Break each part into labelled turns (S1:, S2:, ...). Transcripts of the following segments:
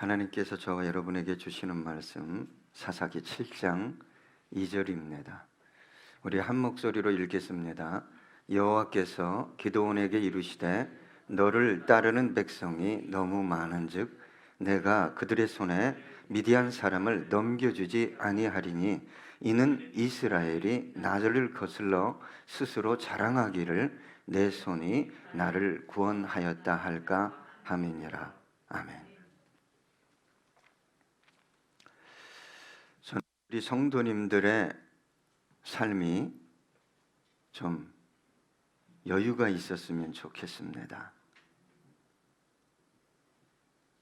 S1: 하나님께서 저와 여러분에게 주시는 말씀 사사기 7장 2절입니다. 우리 한 목소리로 읽겠습니다. 여호와께서 기드온에게 이르시되 너를 따르는 백성이 너무 많은즉 내가 그들의 손에 미디안 사람을 넘겨주지 아니하리니 이는 이스라엘이 나를 거슬러 스스로 자랑하기를 내 손이 나를 구원하였다 할까 함이니라. 아멘. 우리 성도님들의 삶이 좀 여유가 있었으면 좋겠습니다.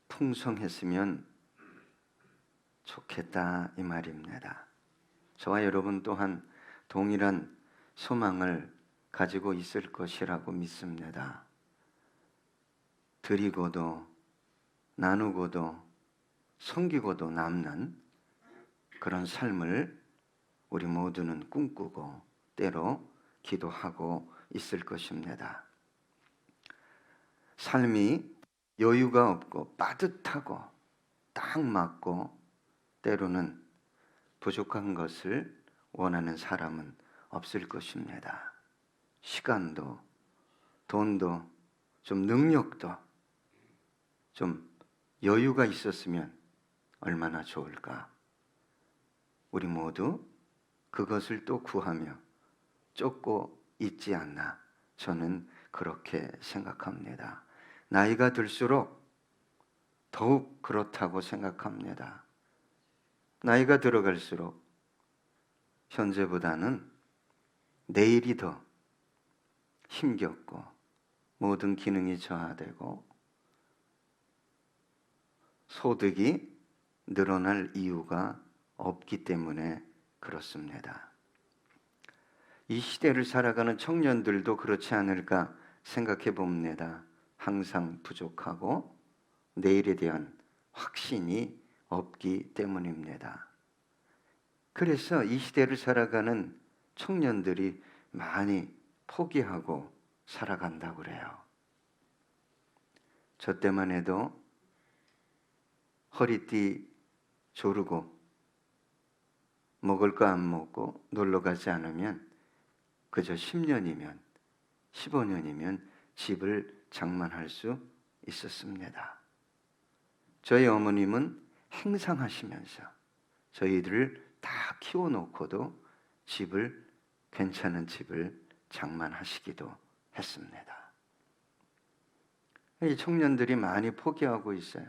S1: 풍성했으면 좋겠다 이 말입니다. 저와 여러분 또한 동일한 소망을 가지고 있을 것이라고 믿습니다. 드리고도 나누고도 섬기고도 남는 그런 삶을 우리 모두는 꿈꾸고 때로 기도하고 있을 것입니다. 삶이 여유가 없고 빠듯하고 딱 맞고 때로는 부족한 것을 원하는 사람은 없을 것입니다. 시간도 돈도 좀 능력도 좀 여유가 있었으면 얼마나 좋을까. 우리 모두 그것을 또 구하며 쫓고 있지 않나 저는 그렇게 생각합니다. 나이가 들수록 더욱 그렇다고 생각합니다. 나이가 들어갈수록 현재보다는 내일이 더 힘겹고 모든 기능이 저하되고 소득이 늘어날 이유가 없기 때문에 그렇습니다. 이 시대를 살아가는 청년들도 그렇지 않을까 생각해 봅니다. 항상 부족하고 내일에 대한 확신이 없기 때문입니다. 그래서 이 시대를 살아가는 청년들이 많이 포기하고 살아간다고 그래요. 저 때만 해도 허리띠 조르고 먹을 거 안 먹고 놀러 가지 않으면 그저 10년이면 15년이면 집을 장만할 수 있었습니다. 저희 어머님은 행상하시면서 저희들을 다 키워놓고도 괜찮은 집을 장만하시기도 했습니다. 이 청년들이 많이 포기하고 있어요.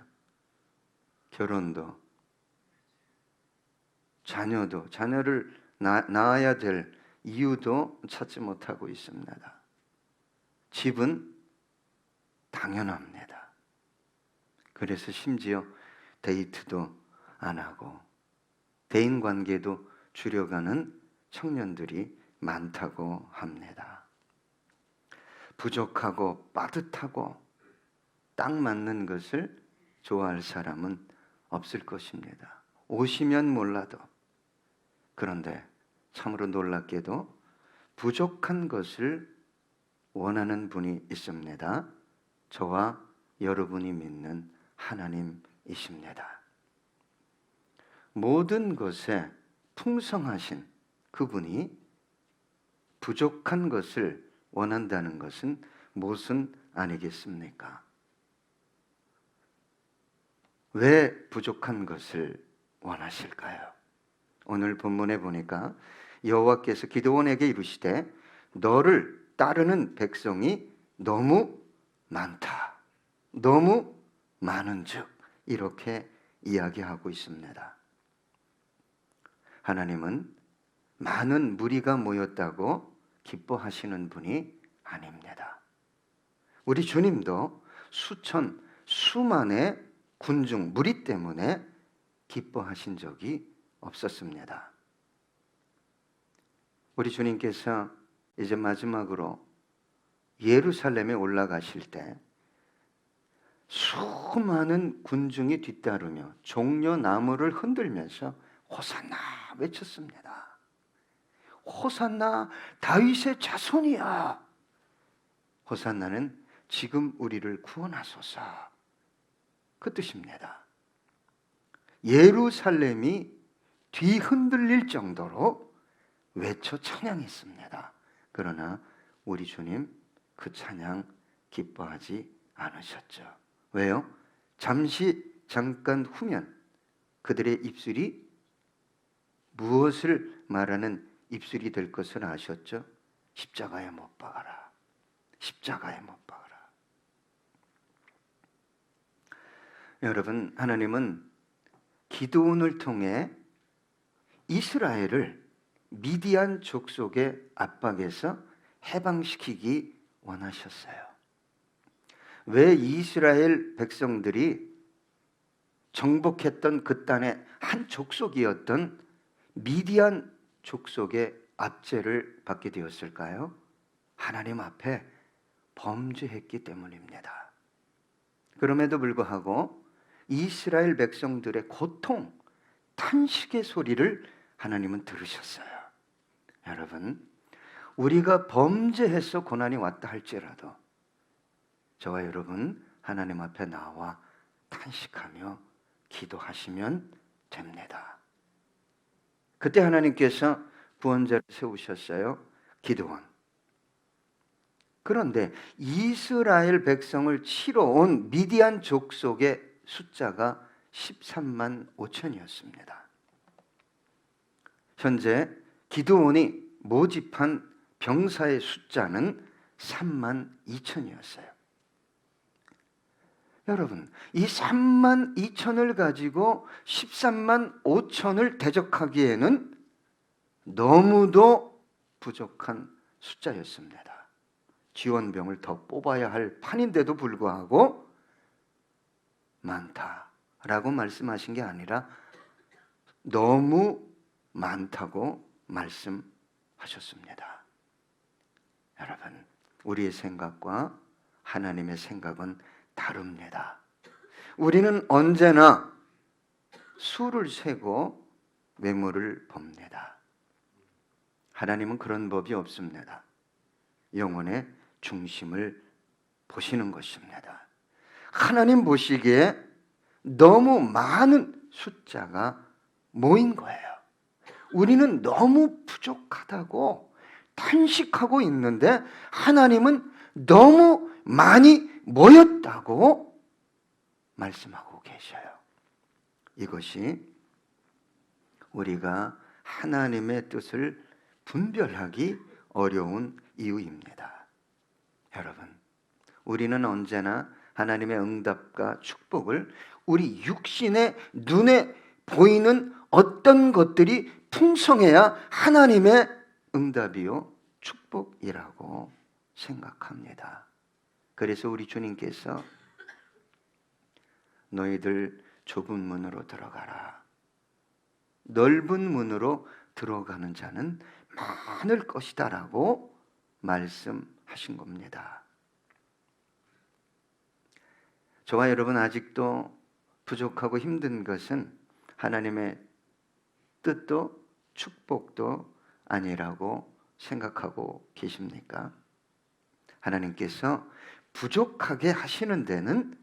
S1: 결혼도 자녀를 낳아야 될 이유도 찾지 못하고 있습니다. 집은 당연합니다. 그래서 심지어 데이트도 안 하고 대인관계도 줄여가는 청년들이 많다고 합니다. 부족하고 빠듯하고 딱 맞는 것을 좋아할 사람은 없을 것입니다. 오시면 몰라도. 그런데 참으로 놀랍게도 부족한 것을 원하는 분이 있습니다. 저와 여러분이 믿는 하나님이십니다. 모든 것에 풍성하신 그분이 부족한 것을 원한다는 것은 무슨 아니겠습니까? 왜 부족한 것을 원하실까요? 오늘 본문에 보니까 여호와께서 기드온에게 이르시되 너를 따르는 백성이 너무 많다. 너무 많은즉 이렇게 이야기하고 있습니다. 하나님은 많은 무리가 모였다고 기뻐하시는 분이 아닙니다. 우리 주님도 수만의 군중 무리 때문에 기뻐하신 적이 없었습니다. 우리 주님께서 이제 마지막으로 예루살렘에 올라가실 때 수많은 군중이 뒤따르며 종려나무를 흔들면서 호산나 외쳤습니다. 호산나 다윗의 자손이야. 호산나는 지금 우리를 구원하소서 그 뜻입니다. 예루살렘이 뒤흔들릴 정도로 외쳐 찬양했습니다. 그러나 우리 주님 그 찬양 기뻐하지 않으셨죠. 왜요? 잠깐 후면 그들의 입술이 무엇을 말하는 입술이 될 것을 아셨죠? 십자가에 못 박아라. 십자가에 못 박아라. 여러분, 하나님은 기드온을 통해 이스라엘을 미디안 족속의 압박에서 해방시키기 원하셨어요. 왜 이스라엘 백성들이 정복했던 그 땅의 한 족속이었던 미디안 족속의 압제를 받게 되었을까요? 하나님 앞에 범죄했기 때문입니다. 그럼에도 불구하고 이스라엘 백성들의 고통, 탄식의 소리를 하나님은 들으셨어요. 여러분, 우리가 범죄해서 고난이 왔다 할지라도 저와 여러분 하나님 앞에 나와 탄식하며 기도하시면 됩니다. 그때 하나님께서 구원자를 세우셨어요. 기드온. 그런데 이스라엘 백성을 치러 온 미디안 족속의 숫자가 13만 5천이었습니다. 현재 기드온이 모집한 병사의 숫자는 3만 2천이었어요. 여러분, 이 3만 2천을 가지고 13만 5천을 대적하기에는 너무도 부족한 숫자였습니다. 지원병을 더 뽑아야 할 판인데도 불구하고 많다라고 말씀하신 게 아니라 너무 많다고 말씀하셨습니다. 여러분, 우리의 생각과 하나님의 생각은 다릅니다. 우리는 언제나 수를 세고 외모를 봅니다. 하나님은 그런 법이 없습니다. 영혼의 중심을 보시는 것입니다. 하나님 보시기에 너무 많은 숫자가 모인 거예요. 우리는 너무 부족하다고 탄식하고 있는데 하나님은 너무 많이 모였다고 말씀하고 계셔요. 이것이 우리가 하나님의 뜻을 분별하기 어려운 이유입니다. 여러분, 우리는 언제나 하나님의 응답과 축복을 우리 육신의 눈에 보이는 어떤 것들이 풍성해야 하나님의 응답이요 축복이라고 생각합니다. 그래서 우리 주님께서 너희들 좁은 문으로 들어가라. 넓은 문으로 들어가는 자는 많을 것이다라고 말씀하신 겁니다. 저와 여러분 아직도 부족하고 힘든 것은 하나님의 뜻도 축복도 아니라고 생각하고 계십니까? 하나님께서 부족하게 하시는 데는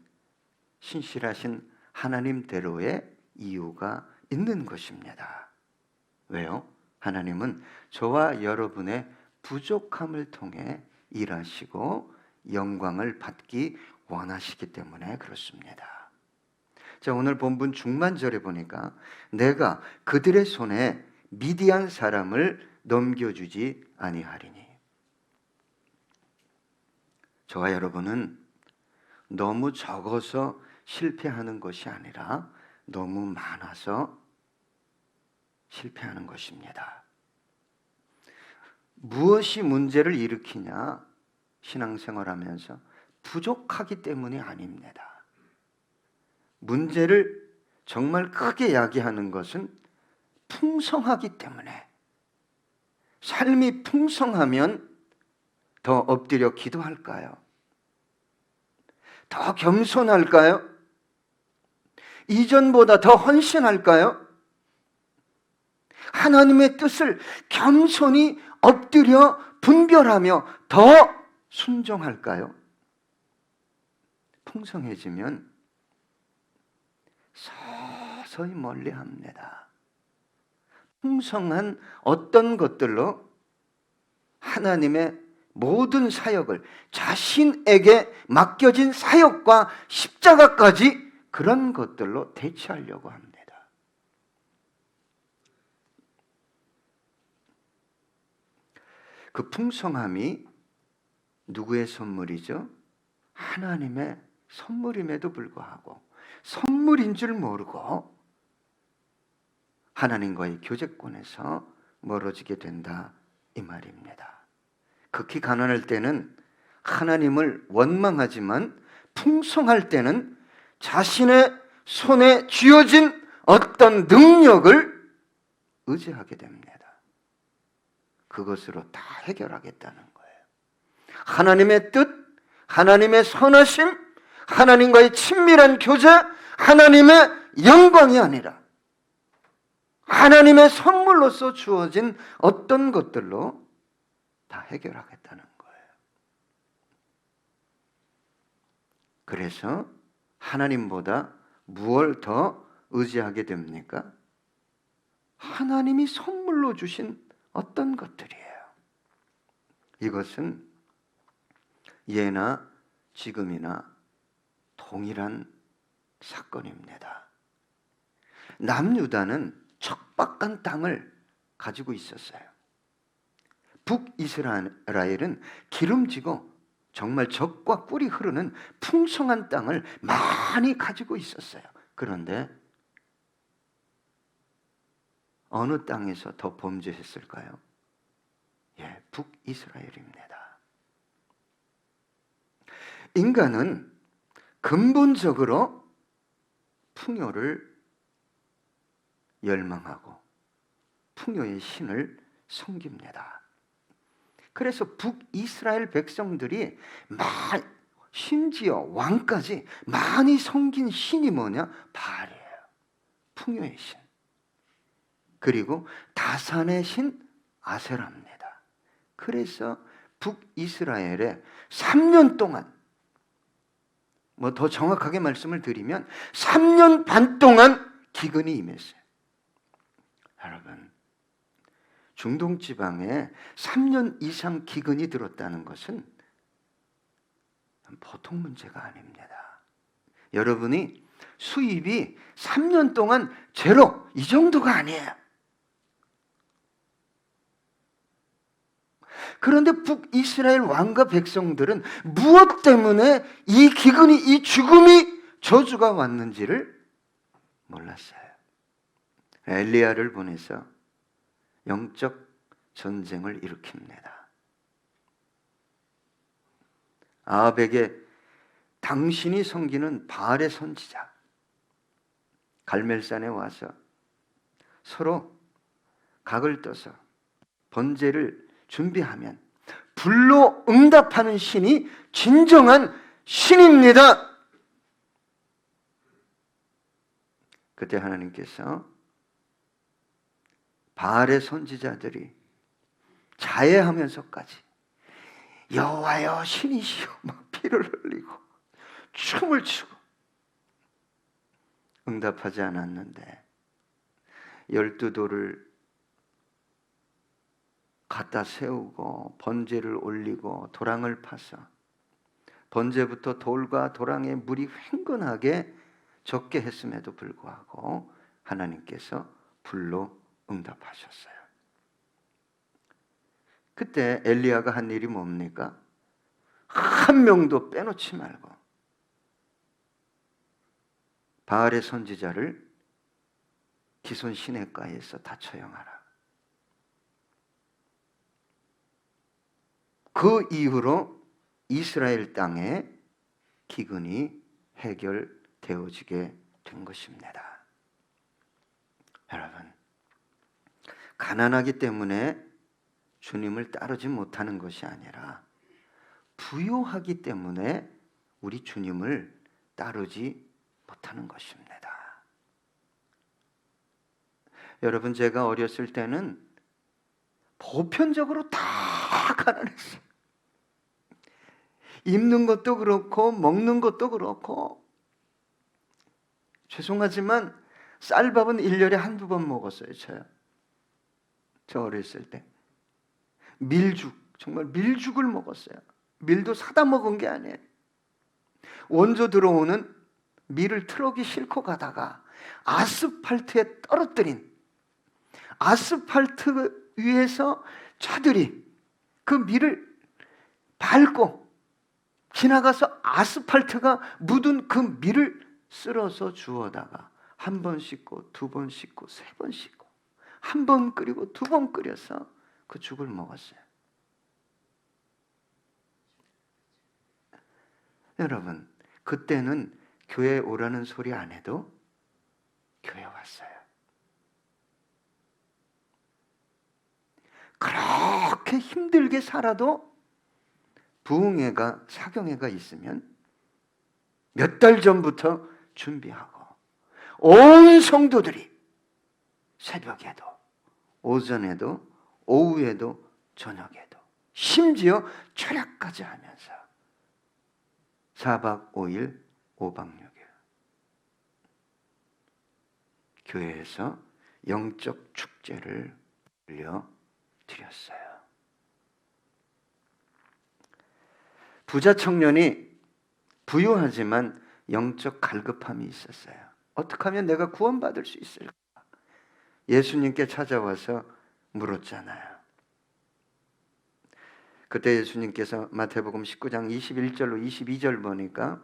S1: 신실하신 하나님대로의 이유가 있는 것입니다. 왜요? 하나님은 저와 여러분의 부족함을 통해 일하시고 영광을 받기 원하시기 때문에 그렇습니다. 자, 오늘 본문 중반절에 보니까 내가 그들의 손에 미디안 사람을 넘겨주지 아니하리니. 저와 여러분은 너무 적어서 실패하는 것이 아니라 너무 많아서 실패하는 것입니다. 무엇이 문제를 일으키냐? 신앙생활하면서 부족하기 때문이 아닙니다. 문제를 정말 크게 야기하는 것은 풍성하기 때문에, 삶이 풍성하면 더 엎드려 기도할까요? 더 겸손할까요? 이전보다 더 헌신할까요? 하나님의 뜻을 겸손히 엎드려 분별하며 더 순종할까요? 풍성해지면 서서히 멀리합니다. 풍성한 어떤 것들로 하나님의 모든 사역을, 자신에게 맡겨진 사역과 십자가까지 그런 것들로 대체하려고 합니다. 그 풍성함이 누구의 선물이죠? 하나님의 선물임에도 불구하고 선물인 줄 모르고 하나님과의 교제권에서 멀어지게 된다, 이 말입니다. 극히 가난할 때는 하나님을 원망하지만 풍성할 때는 자신의 손에 쥐어진 어떤 능력을 의지하게 됩니다. 그것으로 다 해결하겠다는 거예요. 하나님의 뜻, 하나님의 선하심, 하나님과의 친밀한 교제, 하나님의 영광이 아니라 하나님의 선물로서 주어진 어떤 것들로 다 해결하겠다는 거예요. 그래서 하나님보다 무엇을 더 의지하게 됩니까? 하나님이 선물로 주신 어떤 것들이에요. 이것은 예나 지금이나 동일한 사건입니다. 남유다는 척박한 땅을 가지고 있었어요. 북이스라엘은 기름지고 정말 젖과 꿀이 흐르는 풍성한 땅을 많이 가지고 있었어요. 그런데 어느 땅에서 더 범죄했을까요? 예, 북이스라엘입니다. 인간은 근본적으로 풍요를 열망하고 풍요의 신을 섬깁니다. 그래서 북이스라엘 백성들이 심지어 왕까지 많이 섬긴 신이 뭐냐? 바알이에요. 풍요의 신. 그리고 다산의 신 아세라입니다. 그래서 북이스라엘에 3년 동안, 더 정확하게 말씀을 드리면 3년 반 동안 기근이 임했어요. 여러분, 중동 지방에 3년 이상 기근이 들었다는 것은 보통 문제가 아닙니다. 여러분이 수입이 3년 동안 제로, 이 정도가 아니에요. 그런데 북이스라엘 왕과 백성들은 무엇 때문에 이 기근이, 이 죽음이, 저주가 왔는지를 몰랐어요. 엘리야를 보내서 영적 전쟁을 일으킵니다. 아합에게 당신이 섬기는 바알의 선지자 갈멜산에 와서 서로 각을 떠서 번제를 준비하면 불로 응답하는 신이 진정한 신입니다. 그때 하나님께서 바알의 선지자들이 자해하면서까지 여호와여 신이시여 막 피를 흘리고 춤을 추고 응답하지 않았는데 12돌을 갖다 세우고 번제를 올리고 도랑을 파서 번제부터 돌과 도랑에 물이 횡건하게 적게 했음에도 불구하고 하나님께서 불로 응답하셨어요. 그때 엘리야가 한 일이 뭡니까? 한 명도 빼놓지 말고 바알의 선지자를 기손 시내가에서 다 처형하라. 그 이후로 이스라엘 땅에 기근이 해결되어지게 된 것입니다. 여러분, 가난하기 때문에 주님을 따르지 못하는 것이 아니라 부요하기 때문에 우리 주님을 따르지 못하는 것입니다. 여러분, 제가 어렸을 때는 보편적으로 다 가난했어요. 입는 것도 그렇고 먹는 것도 그렇고, 죄송하지만 쌀밥은 1년에 한두 번 먹었어요. 저 어렸을 때. 밀죽, 정말 밀죽을 먹었어요. 밀도 사다 먹은 게 아니에요. 원조 들어오는 밀을 트럭이 싣고 가다가 아스팔트에 떨어뜨린, 아스팔트 위에서 차들이 그 밀을 밟고 지나가서 아스팔트가 묻은 그 밀을 쓸어서 주워다가 한 번 씻고 두 번 씻고 세 번 씻고 한 번 끓이고 두 번 끓여서 그 죽을 먹었어요. 여러분, 그때는 교회 오라는 소리 안 해도 교회 왔어요. 그렇게 힘들게 살아도 부흥회가, 사경회가 있으면 몇 달 전부터 준비하고 온 성도들이 새벽에도 오전에도 오후에도 저녁에도 심지어 철야까지 하면서 4박 5일 5박 6일 교회에서 영적 축제를 올려드렸어요. 부자 청년이 부유하지만 영적 갈급함이 있었어요. 어떻게 하면 내가 구원받을 수 있을까? 예수님께 찾아와서 물었잖아요. 그때 예수님께서 마태복음 19장 21절로 22절 보니까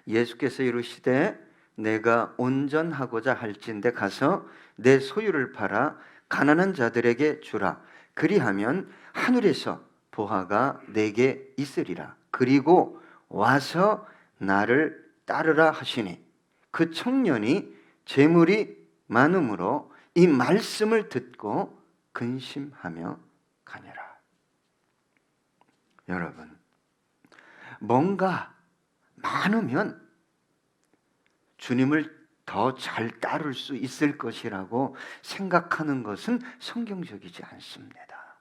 S1: 예수께서 이르시되 내가 온전하고자 할진대 가서 내 소유를 팔아 가난한 자들에게 주라. 그리하면 하늘에서 보화가 내게 있으리라. 그리고 와서 나를 따르라 하시니 그 청년이 재물이 많음으로 이 말씀을 듣고 근심하며 가니라. 여러분, 뭔가 많으면 주님을 더 잘 따를 수 있을 것이라고 생각하는 것은 성경적이지 않습니다.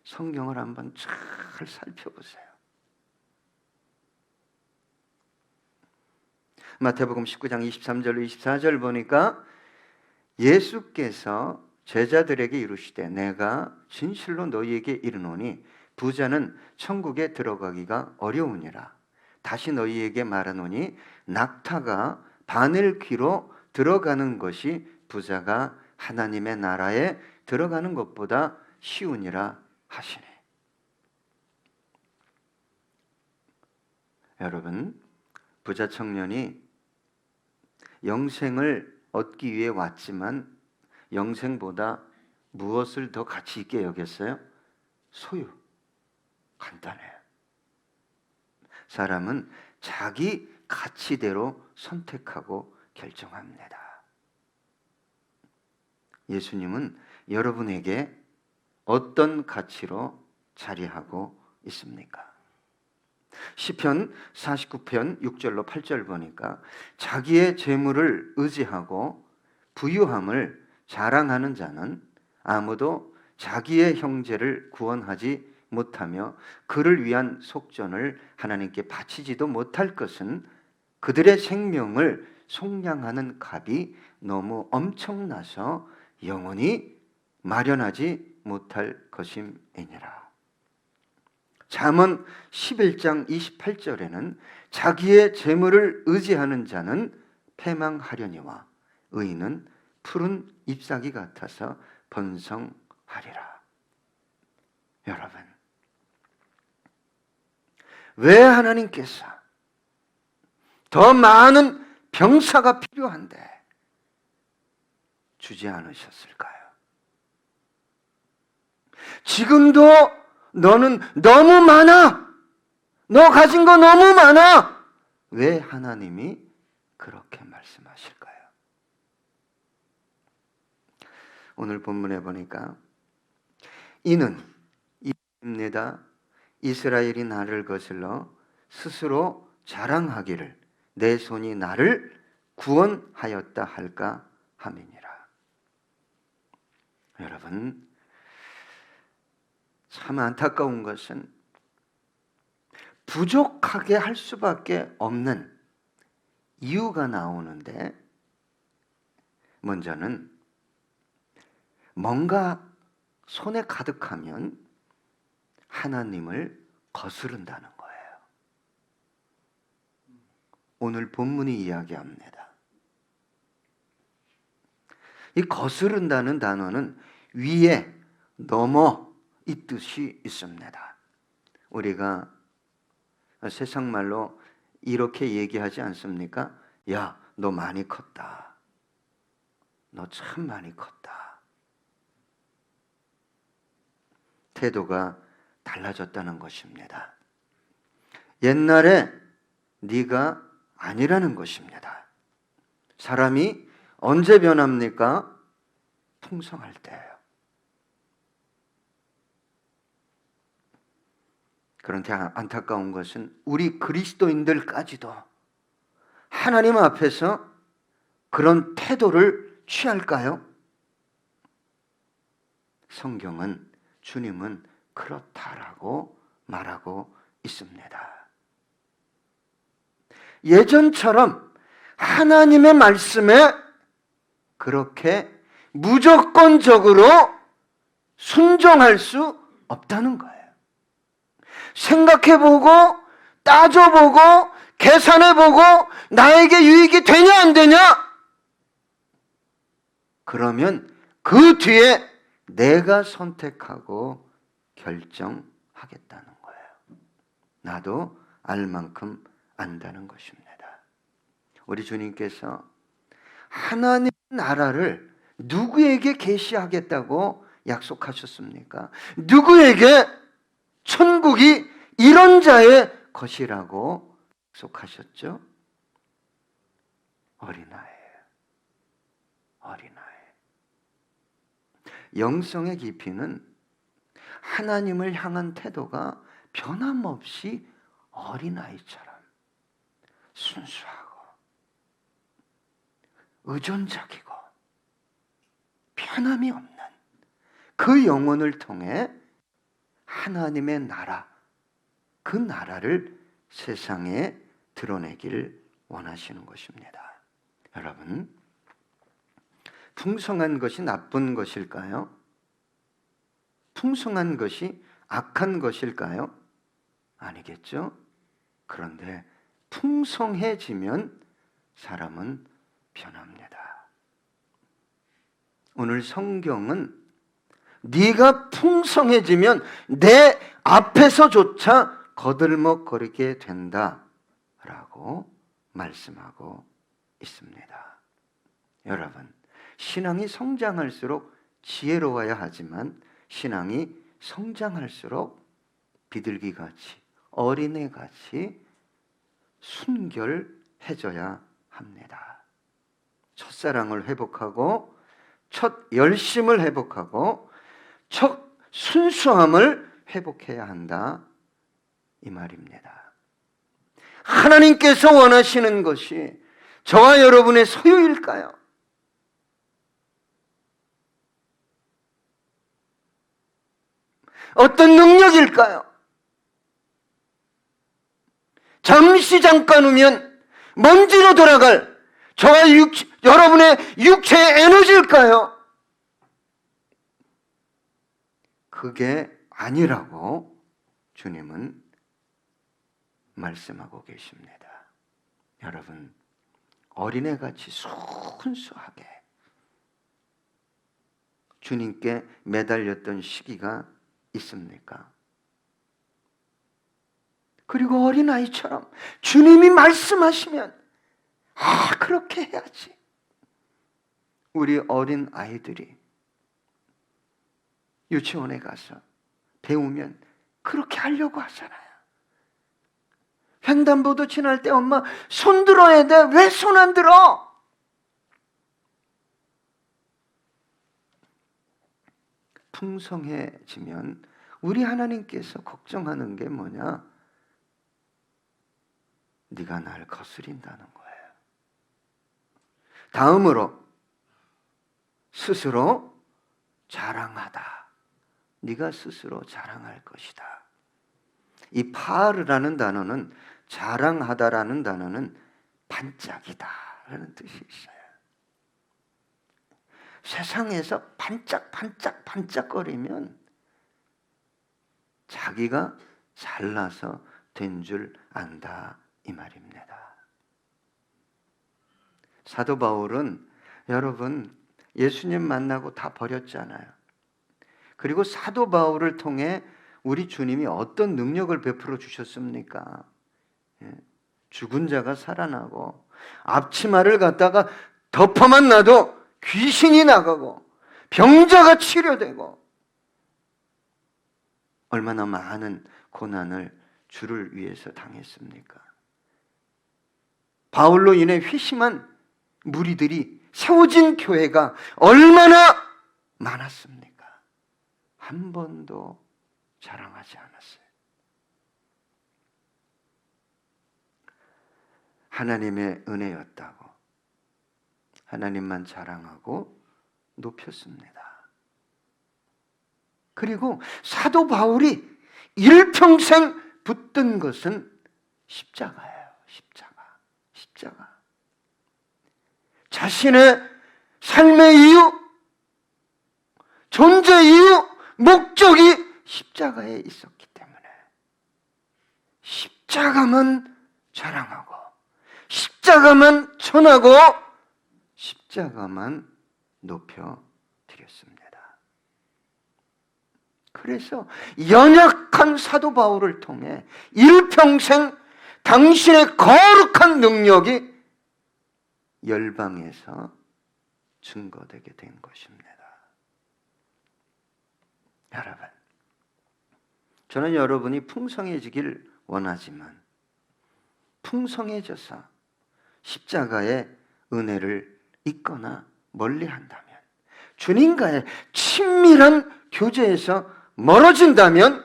S1: 성경을 한번 잘 살펴보세요. 마태복음 19장 23절로 24절 보니까 예수께서 제자들에게 이르시되 내가 진실로 너희에게 이르노니 부자는 천국에 들어가기가 어려우니라. 다시 너희에게 말하노니 낙타가 바늘 귀로 들어가는 것이 부자가 하나님의 나라에 들어가는 것보다 쉬우니라 하시네. 여러분, 부자 청년이 영생을 얻기 위해 왔지만 영생보다 무엇을 더 가치 있게 여겼어요? 소유. 간단해요. 사람은 자기 가치대로 선택하고 결정합니다. 예수님은 여러분에게 어떤 가치로 자리하고 있습니까? 시편 49편 6절로 8절 보니까 자기의 재물을 의지하고 부유함을 자랑하는 자는 아무도 자기의 형제를 구원하지 못하며 그를 위한 속전을 하나님께 바치지도 못할 것은 그들의 생명을 속량하는 값이 너무 엄청나서 영원히 마련하지 못할 것임이니라. 잠언 11장 28절에는 자기의 재물을 의지하는 자는 패망하려니와 의인은 푸른 잎사귀 같아서 번성하리라. 여러분, 왜 하나님께서 더 많은 병사가 필요한데 주지 않으셨을까요? 지금도 너는 너무 많아. 너 가진 거 너무 많아. 왜 하나님이 그렇게 말씀하실까요? 오늘 본문에 보니까 이는 입니다. 이스라엘이 나를 거슬러 스스로 자랑하기를 내 손이 나를 구원하였다 할까 함이니라. 여러분, 참 안타까운 것은 부족하게 할 수밖에 없는 이유가 나오는데 먼저는 뭔가 손에 가득하면 하나님을 거스른다는 거예요. 오늘 본문이 이야기합니다. 이 거스른다는 단어는 위에, 넘어 이 뜻이 있습니다. 우리가 세상 말로 이렇게 얘기하지 않습니까? 야, 너 많이 컸다. 너 참 많이 컸다. 태도가 달라졌다는 것입니다. 옛날에 네가 아니라는 것입니다. 사람이 언제 변합니까? 풍성할 때예요. 그런데 안타까운 것은 우리 그리스도인들까지도 하나님 앞에서 그런 태도를 취할까요? 성경은, 주님은 그렇다라고 말하고 있습니다. 예전처럼 하나님의 말씀에 그렇게 무조건적으로 순종할 수 없다는 거예요. 생각해보고, 따져보고, 계산해보고, 나에게 유익이 되냐 안 되냐? 그러면 그 뒤에 내가 선택하고 결정하겠다는 거예요. 나도 알 만큼 안다는 것입니다. 우리 주님께서 하나님의 나라를 누구에게 계시하겠다고 약속하셨습니까? 누구에게 천국이 이런 자의 것이라고 약속하셨죠? 어린아이예요. 어린아이. 영성의 깊이는 하나님을 향한 태도가 변함없이 어린아이처럼 순수하고 의존적이고 편함이 없는 그 영혼을 통해 하나님의 나라, 그 나라를 세상에 드러내길 원하시는 것입니다. 여러분, 풍성한 것이 나쁜 것일까요? 풍성한 것이 악한 것일까요? 아니겠죠? 그런데 풍성해지면 사람은 변합니다. 오늘 성경은 네가 풍성해지면 내 앞에서조차 거들먹거리게 된다라고 말씀하고 있습니다. 여러분, 신앙이 성장할수록 지혜로워야 하지만 신앙이 성장할수록 비둘기같이, 어린애같이 순결해져야 합니다. 첫사랑을 회복하고 첫 열심을 회복하고 첫 순수함을 회복해야 한다, 이 말입니다. 하나님께서 원하시는 것이 저와 여러분의 소유일까요? 어떤 능력일까요? 잠깐 후면 먼지로 돌아갈 여러분의 육체의 에너지일까요? 그게 아니라고 주님은 말씀하고 계십니다. 여러분, 어린애같이 순수하게 주님께 매달렸던 시기가 있습니까? 그리고 어린아이처럼 주님이 말씀하시면 그렇게 해야지. 우리 어린 아이들이 유치원에 가서 배우면 그렇게 하려고 하잖아요. 횡단보도 지날 때 엄마 손 들어야 돼. 왜 손 안 들어? 풍성해지면 우리 하나님께서 걱정하는 게 뭐냐? 네가 날 거스린다는 거예요. 다음으로 스스로 자랑하다. 네가 스스로 자랑할 것이다. 이 파르라는 단어는, 자랑하다라는 단어는 반짝이다라는 뜻이 있어요. 세상에서 반짝반짝거리면 자기가 잘나서 된 줄 안다 이 말입니다. 사도 바울은 여러분 예수님 만나고 다 버렸잖아요. 그리고 사도 바울을 통해 우리 주님이 어떤 능력을 베풀어 주셨습니까? 죽은 자가 살아나고 앞치마를 갖다가 덮어만 놔도 귀신이 나가고 병자가 치료되고 얼마나 많은 고난을 주를 위해서 당했습니까? 바울로 인해 회심한 무리들이 세워진 교회가 얼마나 많았습니까? 한 번도 자랑하지 않았어요. 하나님의 은혜였다고 하나님만 자랑하고 높였습니다. 그리고 사도 바울이 일평생 붙든 것은 십자가예요. 십자가. 자신의 삶의 이유, 존재 이유, 목적이 십자가에 있었기 때문에 십자가만 자랑하고 십자가만 전하고 십자가만 높여드렸습니다. 그래서 연약한 사도 바울을 통해 일평생 당신의 거룩한 능력이 열방에서 증거되게 된 것입니다. 여러분, 저는 여러분이 풍성해지길 원하지만 풍성해져서 십자가의 은혜를 잊거나 멀리한다면, 주님과의 친밀한 교제에서 멀어진다면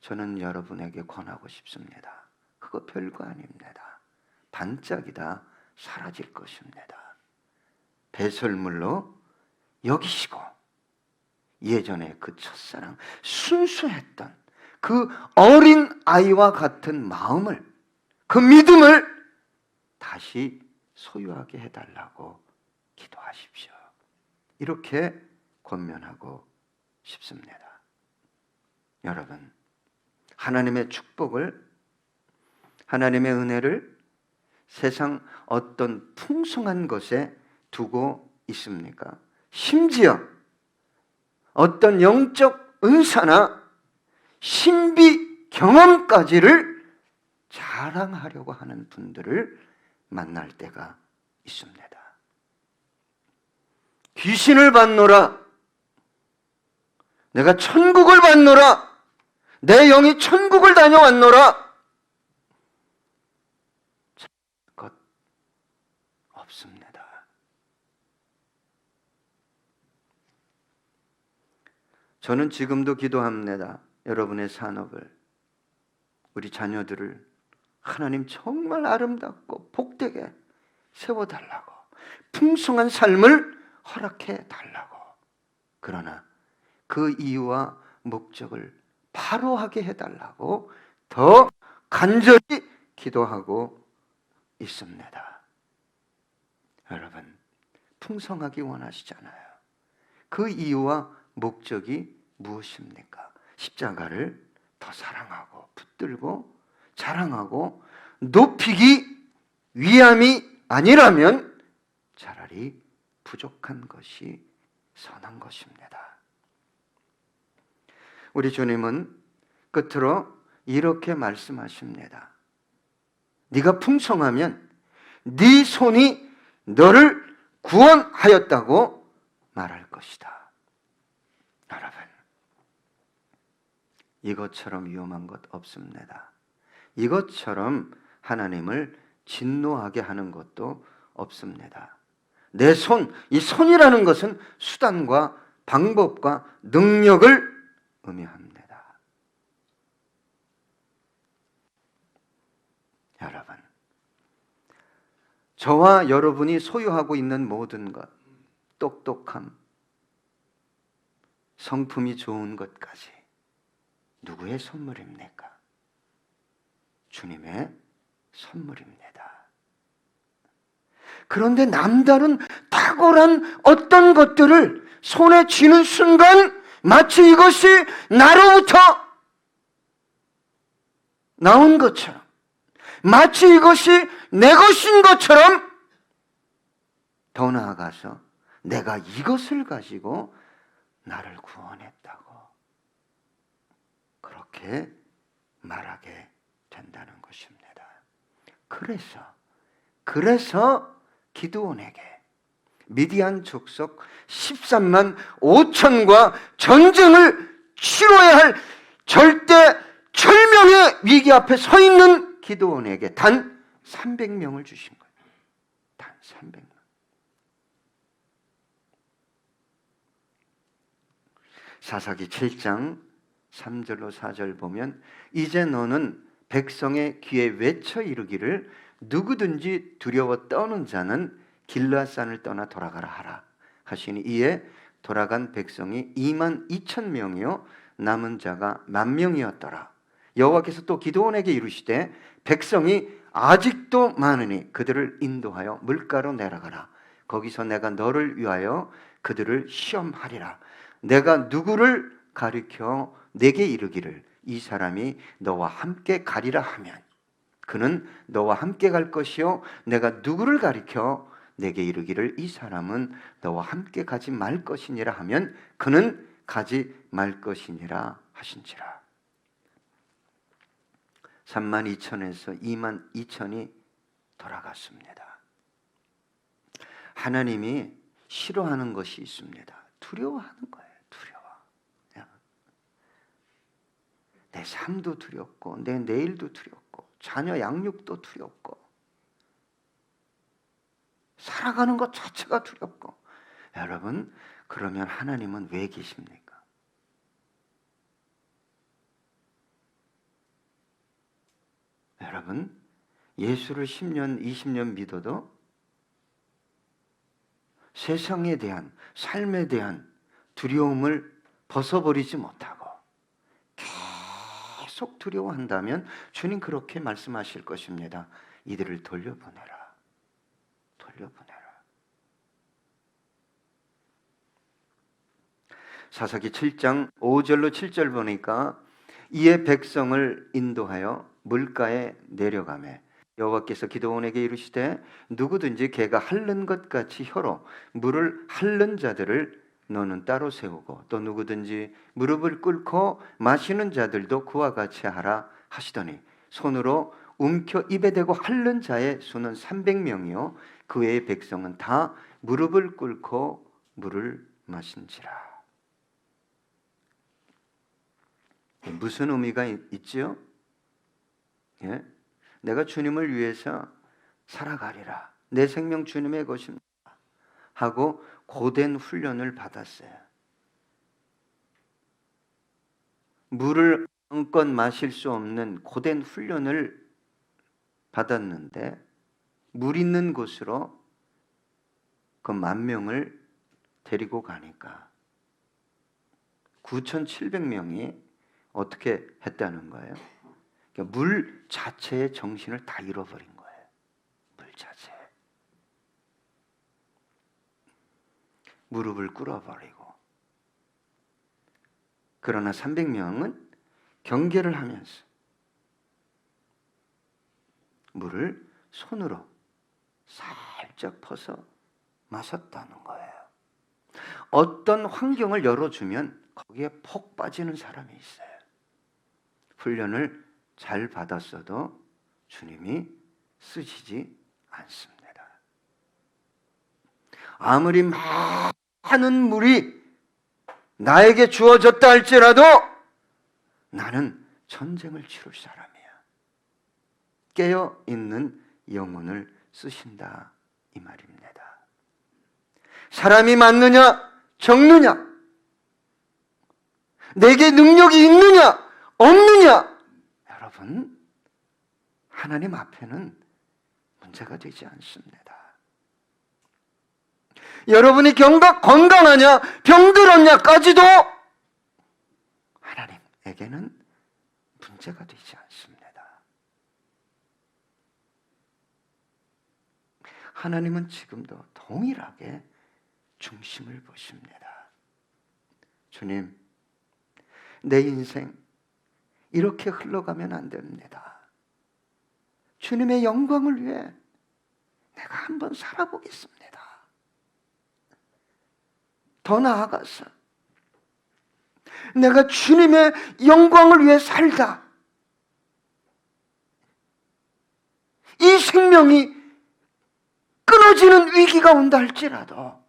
S1: 저는 여러분에게 권하고 싶습니다. 그거 별거 아닙니다. 반짝이다 사라질 것입니다. 배설물로 여기시고 예전에 그 첫사랑, 순수했던 그 어린 아이와 같은 마음을, 그 믿음을 다시 소유하게 해달라고 기도하십시오. 이렇게 권면하고 싶습니다. 여러분, 하나님의 축복을, 하나님의 은혜를 세상 어떤 풍성한 것에 두고 있습니까? 심지어 어떤 영적 은사나 신비 경험까지를 자랑하려고 하는 분들을 만날 때가 있습니다. 귀신을 봤노라, 내가 천국을 봤노라, 내 영이 천국을 다녀왔노라, 것 없습니다. 저는 지금도 기도합니다. 여러분의 산업을, 우리 자녀들을 하나님 정말 아름답고 복되게 세워달라고, 풍성한 삶을 허락해달라고. 그러나 그 이유와 목적을 바로 하게 해달라고 더 간절히 기도하고 있습니다. 여러분, 풍성하기 원하시잖아요. 그 이유와 목적이 무엇입니까? 십자가를 더 사랑하고 붙들고 자랑하고 높이기 위함이 아니라면 차라리 부족한 것이 선한 것입니다. 우리 주님은 끝으로 이렇게 말씀하십니다. 네가 풍성하면 네 손이 너를 구원하였다고 말할 것이다. 여러분, 이것처럼 위험한 것 없습니다. 이것처럼 하나님을 진노하게 하는 것도 없습니다. 내 손, 이 손이라는 것은 수단과 방법과 능력을 의미합니다. 여러분, 저와 여러분이 소유하고 있는 모든 것, 똑똑함, 성품이 좋은 것까지 누구의 선물입니까? 주님의 선물입니다. 그런데 남다른 딱 탁월한 어떤 것들을 손에 쥐는 순간 마치 이것이 나로부터 나온 것처럼, 마치 이것이 내 것인 것처럼, 더 나아가서 내가 이것을 가지고 나를 구원했다고 그렇게 말하게 된다는 것입니다. 그래서 기드온에게 미디안 족속 13만 5천과 전쟁을 치러야 할 절대 절명의 위기 앞에 서 있는 기드온에게 단 300명을 주신 거예요. 단 300명. 사사기 7장 3절로 4절 보면 이제 너는 백성의 귀에 외쳐 이르기를 누구든지 두려워 떠는 자는 길르앗산을 떠나 돌아가라 하라 하시니 이에 돌아간 백성이 2만 2천 명이요 남은 자가 10,000명이었더라. 여호와께서 또 기드온에게 이르시되 백성이 아직도 많으니 그들을 인도하여 물가로 내려가라. 거기서 내가 너를 위하여 그들을 시험하리라. 내가 누구를 가리켜 내게 이르기를 이 사람이 너와 함께 가리라 하면 그는 너와 함께 갈 것이요 내가 누구를 가리켜 내게 이르기를 이 사람은 너와 함께 가지 말 것이니라 하면 그는 가지 말 것이니라 하신지라. 32,000에서 22,000이 돌아갔습니다. 하나님이 싫어하는 것이 있습니다. 두려워하는 거예요. 두려워. 내 삶도 두렵고 내 내일도 두렵고 자녀 양육도 두렵고 살아가는 것 자체가 두렵고. 여러분, 그러면 하나님은 왜 계십니까? 여러분, 예수를 10년, 20년 믿어도 세상에 대한, 삶에 대한 두려움을 벗어버리지 못하고 계속 두려워한다면 주님 그렇게 말씀하실 것입니다. 이들을 돌려보내라. 돌려보내라. 사사기 7장 5절로 7절 보니까 이에 백성을 인도하여 물가에 내려가매 여호와께서 기드온에게 이르시되 누구든지 개가 핥는 것 같이 혀로 물을 핥는 자들을 너는 따로 세우고 또 누구든지 무릎을 꿇고 마시는 자들도 그와 같이 하라 하시더니 손으로 움켜 입에 대고 핥는 자의 수는 300명이요 그 외의 백성은 다 무릎을 꿇고 물을 마신지라. 무슨 의미가 있지요? 예? 내가 주님을 위해서 살아가리라. 내 생명 주님의 것입니다. 하고 고된 훈련을 받았어요. 물을 한껏 마실 수 없는 고된 훈련을 받았는데 물 있는 곳으로 그 10,000명을 데리고 가니까 9,700명이 어떻게 했다는 거예요? 그러니까 물 자체의 정신을 다 잃어버린 거예요. 물 자체. 무릎을 꿇어버리고. 그러나 300명은 경계를 하면서 물을 손으로 살짝 퍼서 마셨다는 거예요. 어떤 환경을 열어주면 거기에 폭 빠지는 사람이 있어요. 훈련을 잘 받았어도 주님이 쓰시지 않습니다. 아무리 많은 물이 나에게 주어졌다 할지라도 나는 전쟁을 치를 사람이야. 깨어있는 영혼을 쓰신다 이 말입니다. 사람이 많느냐 적느냐 내게 능력이 있느냐 없느냐 여러분 하나님 앞에는 문제가 되지 않습니다. 여러분이 건강하냐 병들었냐까지도 하나님에게는 문제가 되지 않습니다. 하나님은 지금도 동일하게 중심을 보십니다. 주님, 내 인생 이렇게 흘러가면 안 됩니다. 주님의 영광을 위해 내가 한번 살아보겠습니다. 더 나아가서 내가 주님의 영광을 위해 살다 이 생명이 끊어지는 위기가 온다 할지라도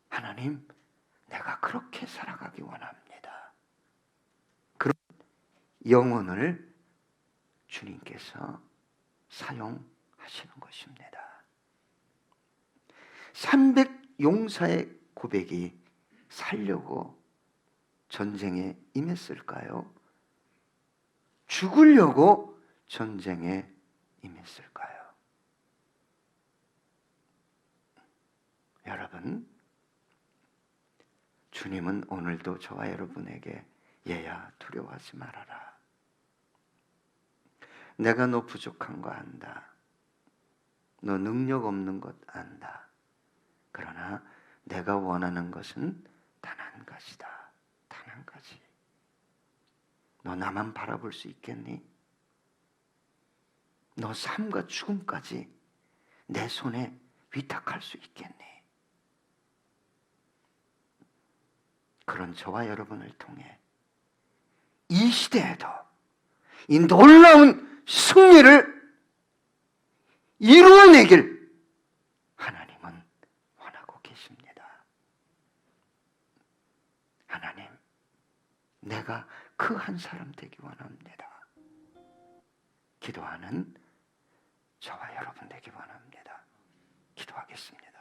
S1: 하나님, 내가 그렇게 살아가기 원합니다. 그런 영혼을 주님께서 사용하시는 것입니다. 300용사의 고백이 살려고 전쟁에 임했을까요? 죽으려고 전쟁에 임했을까요? 여러분, 주님은 오늘도 저와 여러분에게 얘야 두려워하지 말아라. 내가 너 부족한 거 안다. 너 능력 없는 것 안다. 그러나 내가 원하는 것은 단 한 가지다. 단 한 가지. 너 나만 바라볼 수 있겠니? 너 삶과 죽음까지 내 손에 위탁할 수 있겠니? 그런 저와 여러분을 통해 이 시대에도 이 놀라운 승리를 이루어내길 하나님은 원하고 계십니다. 하나님, 내가 그 한 사람 되기 원합니다. 기도하는 저와 여러분 되기 원합니다. 기도하겠습니다.